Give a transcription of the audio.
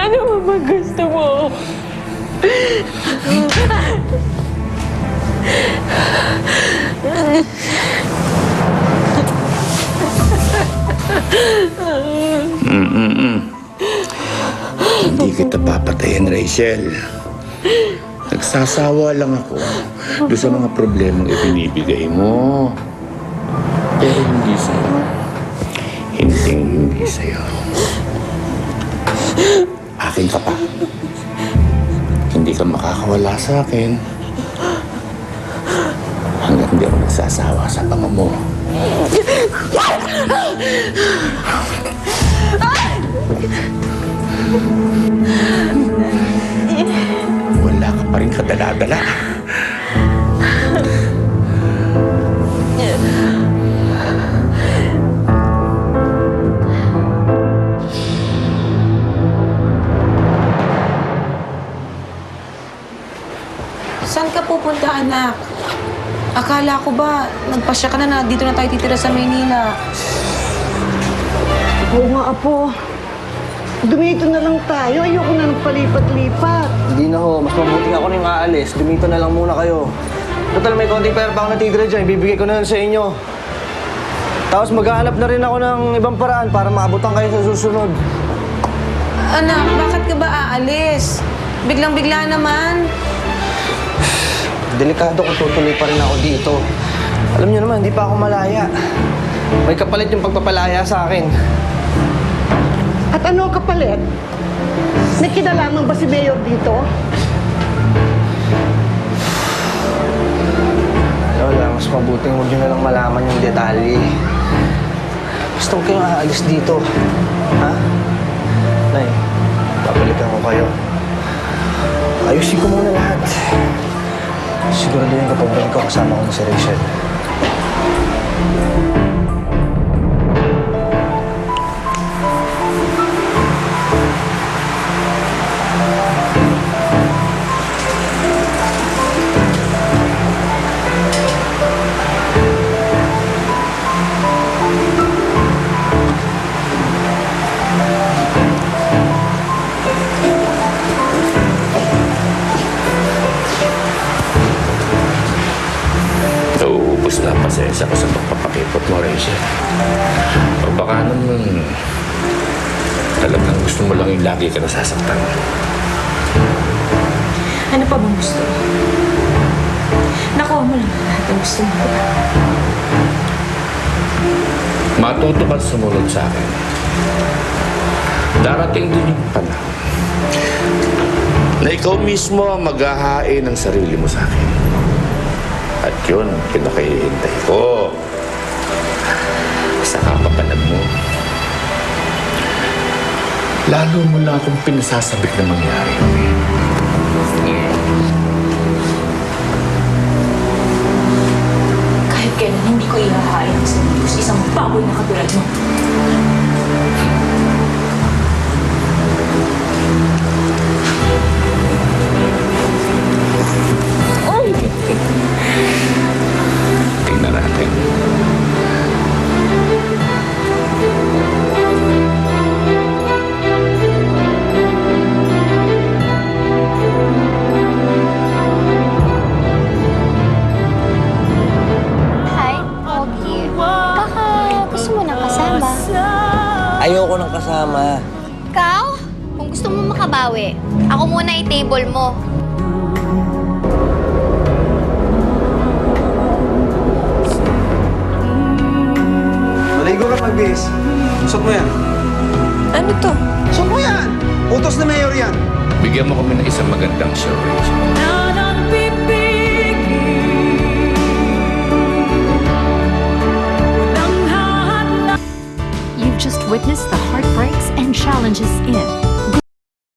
Ano ba gusto mo? Hindi kita papatayin, Rachel. Nagsasawa lang ako doon sa mga problemang ibinibigay mo. Pero hindi sa'yo. Hindi sa'yo. Akin ka pa. Hindi ka makakawala sa akin. Hanggat hindi ako nagsasawa sa panga mo. Wala ka pa rin kadala-dala. Saan ka pupunta, anak? Akala ko ba, nagpasya ka na dito na tayo titira sa Maynila. Oo nga, Apo. Dumito na lang tayo. Ayoko na nagpalipat-lipat. Hindi na ho. Mas mabuting ako na yung aalis. Dumito na lang muna kayo. Total, may konting pera pa ako natitira dyan. Ibibigay ko na lang sa inyo. Tapos maghahanap na rin ako ng ibang paraan para maabutan kayo sa susunod. Anak, bakit ka ba aalis? Biglang-bigla naman. Delikado kung tutuloy pa rin ako dito. Alam niyo naman, hindi pa ako malaya. May kapalit yung pagpapalaya sa akin. At ano ang kapalit? May kinalaman ba si Mayor dito? Lola, mas mabuting huwag niyo na lang malaman yung detalye. Basta huwag kayong aalis dito. Ha? Nay, babalikan ko kayo. Ayusin ko muna lahat. Siguraduhin kapag balik ko kasama ko na si Rachel. Nauubos na ang pasensya ko sa pagpapakipot mo, Rachel. O baka naman talagang gusto mo lang yung lagi ka nasasaktan. Ano pa bang gusto? Nakuha mo lang lahat ang gusto mo. Matuto ka sumunod sa akin. Darating din yung panahon na ikaw mismo ang maghahain ng sarili mo sa akin. At yun, pinakahihintay ko. Sa kapapanag mo. Lalo mo lang akong pinasasabik na mangyari. Kahit kailan hindi ko ihahain ang sarili ko sa isang baboy na katulad mo. Tingnan natin. Hi, Pogi. Baka gusto mo nang kasama. Ayoko nang kasama. Ikaw? Kung gusto mo makabawi, ako muna i-table mo. Maligo ka magbihis. Usap mo yan. Ano to? Usap mo yan! Utos na mayor yan. Bigyan mo kami ng isang magandang show, Rachel. You've just witnessed the heartbreaks and challenges in